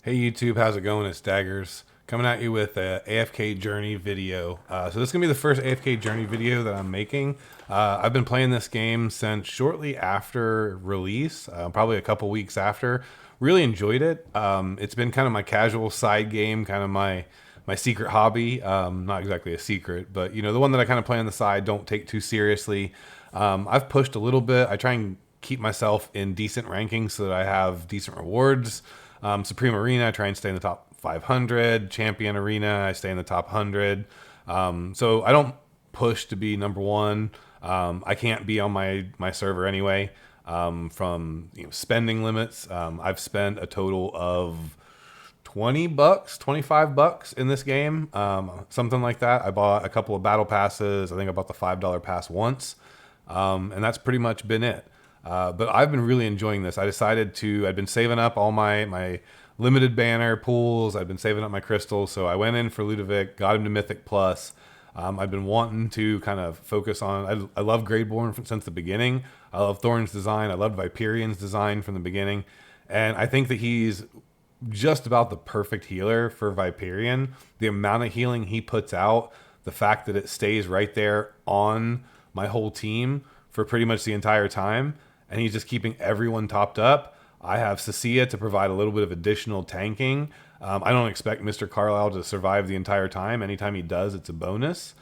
Hey YouTube, how's it going? It's Daggers coming at you with a AFK Journey video. So this is gonna be the first AFK Journey video that I'm making. I've been playing this game since shortly after release, probably a couple weeks after. Really enjoyed it. It's been kind of my casual side game, kind of my secret hobby. Not exactly a secret, but the one that I kind of play on the side, don't take too seriously. I've pushed a little bit. I try and keep myself in decent rankings so that I have decent rewards. Supreme Arena, I try and stay in the top 500. Champion Arena, I stay in the top 100. So I don't push to be number one. I can't be on my server anyway. From spending limits, I've spent a total of $20, $25 in this game, something like that. I bought a couple of battle passes. I think I bought the $5 pass once, and that's pretty much been it. But I've been really enjoying this. I've been saving up all my limited banner pools. I've been saving up my crystals. So I went in for Ludovic, got him to Mythic Plus. I've been wanting to kind of focus on, I love Gradeborn since the beginning. I love Thorn's design. I loved Viperian's design from the beginning. And I think that he's just about the perfect healer for Viperian. The amount of healing he puts out, the fact that it stays right there on my whole team for pretty much the entire time, and he's just keeping everyone topped up. I have Cecilia to provide a little bit of additional tanking. I don't expect Mr. Carlisle to survive the entire time. Anytime he does, it's a bonus.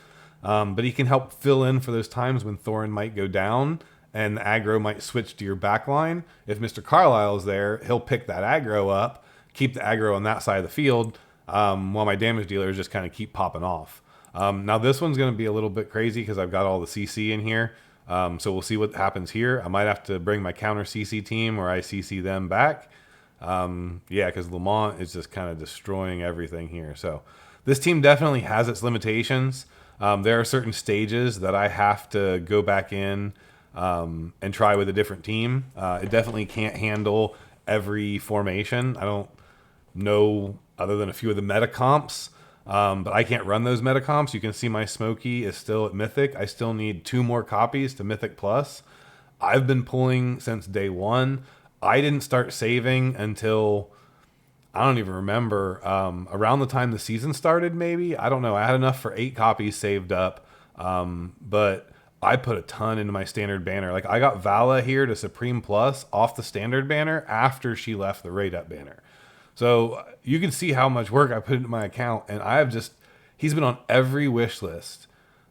But he can help fill in for those times when Thorin might go down and the aggro might switch to your backline. If Mr. Carlisle is there, he'll pick that aggro up, keep the aggro on that side of the field, while my damage dealers just kind of keep popping off. Now this one's going to be a little bit crazy because I've got all the CC in here. So we'll see what happens here. I might have to bring my counter CC team where I CC them back. Yeah, because Lamont is just kind of destroying everything here. So this team definitely has its limitations. There are certain stages that I have to go back in and try with a different team. It definitely can't handle every formation. I don't know other than a few of the meta comps. But I can't run those meta comps. You can see my Smokey is still at Mythic. I still need 2 more copies to Mythic Plus. I've been pulling since day one. I didn't start saving until, I don't even remember, around the time the season started, maybe. I don't know. I had enough for 8 copies saved up. But I put a ton into my standard banner. Like, I got Vala here to Supreme Plus off the standard banner after she left the Raid Up banner. So you can see how much work I put into my account, and he's been on every wish list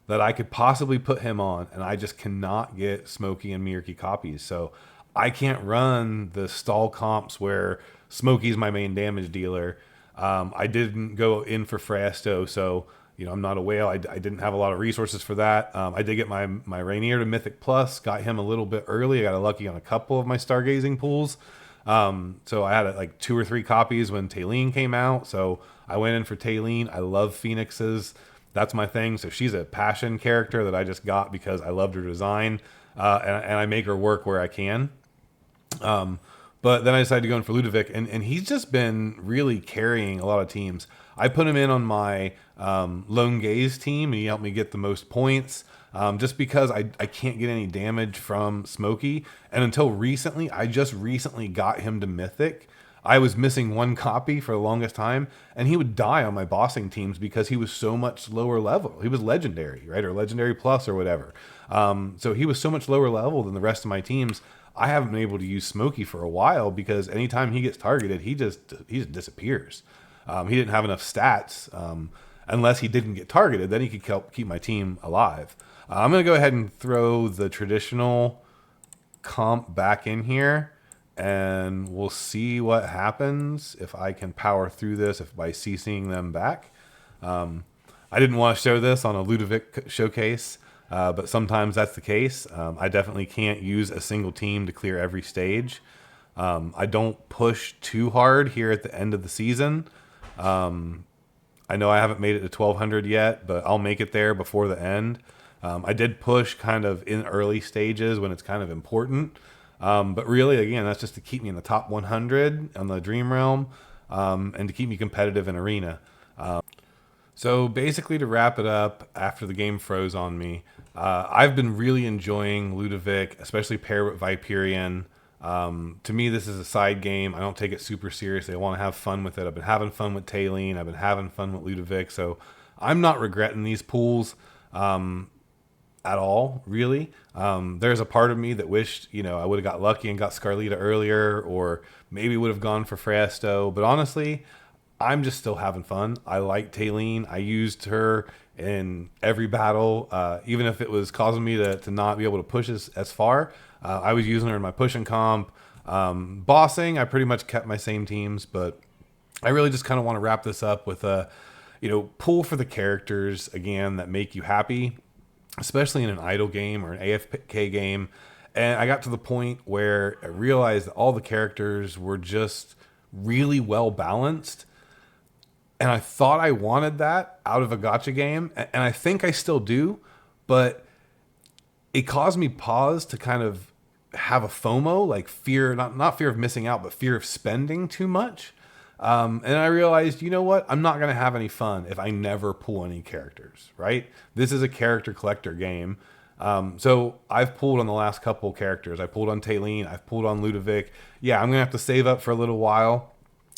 that I could possibly put him on, and I just cannot get Smokey and Miyurki copies. So I can't run the stall comps where Smokey's my main damage dealer. I didn't go in for Fresto, so I'm not a whale. I didn't have a lot of resources for that. I did get my Rainier to Mythic Plus, got him a little bit early. I got lucky on a couple of my Stargazing pools. So I had like 2 or 3 copies when Taylene came out. So I went in for Taylene. I love Phoenixes. That's my thing. So she's a passion character that I just got because I loved her design. And I make her work where I can. But then I decided to go in for Ludovic, and he's just been really carrying a lot of teams. I put him in on my Lone Gaze team, and he helped me get the most points. Just because I can't get any damage from Smokey. And until recently, I just recently got him to Mythic. I was missing 1 copy for the longest time, and he would die on my bossing teams because he was so much lower level. He was legendary, right? Or legendary plus or whatever. So he was so much lower level than the rest of my teams. I haven't been able to use Smokey for a while because anytime he gets targeted, he just disappears. He didn't have enough stats. Unless he didn't get targeted, then he could help keep my team alive. I'm going to go ahead and throw the traditional comp back in here, and we'll see what happens if I can power through this by CCing them back. I didn't want to show this on a Ludovic showcase, but sometimes that's the case. I definitely can't use a single team to clear every stage. I don't push too hard here at the end of the season. I know I haven't made it to 1200 yet, but I'll make it there before the end. I did push kind of in early stages when it's kind of important. But really, again, that's just to keep me in the top 100 on the Dream Realm, and to keep me competitive in Arena. So basically, to wrap it up, after the game froze on me, I've been really enjoying Ludovic, especially paired with Viperian. To me, this is a side game. I don't take it super seriously. I want to have fun with it. I've been having fun with Taylene. I've been having fun with Ludovic. So I'm not regretting these pools at all, really. There's a part of me that wished, I would have got lucky and got Scarlita earlier, or maybe would have gone for Fresto. But honestly, I'm just still having fun. I like Taylene. I used her in every battle, even if it was causing me to not be able to push as far. I was using her in my pushing comp. Bossing, I pretty much kept my same teams, but I really just kind of want to wrap this up with a, pull for the characters, again, that make you happy, especially in an idle game or an AFK game. And I got to the point where I realized that all the characters were just really well balanced. And I thought I wanted that out of a gacha game. And I think I still do. But it caused me pause to kind of have a FOMO, like fear, not fear of missing out, but fear of spending too much. And I realized, you know what? I'm not going to have any fun if I never pull any characters, right? This is a character collector game. So I've pulled on the last couple characters. I pulled on Taylene. I've pulled on Ludovic. Yeah, I'm going to have to save up for a little while.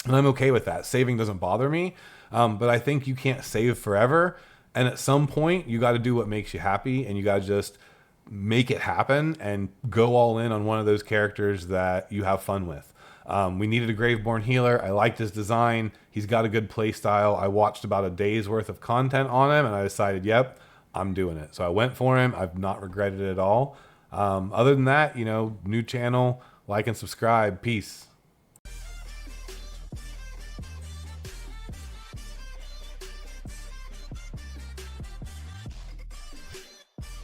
And I'm okay with that. Saving doesn't bother me. But I think you can't save forever. And at some point, you got to do what makes you happy. And you got to just make it happen and go all in on one of those characters that you have fun with. We needed a Graveborn healer. I liked his design. He's got a good play style. I watched about a day's worth of content on him, and I decided, yep, I'm doing it. So I went for him. I've not regretted it at all. Other than that, new channel, like and subscribe. Peace.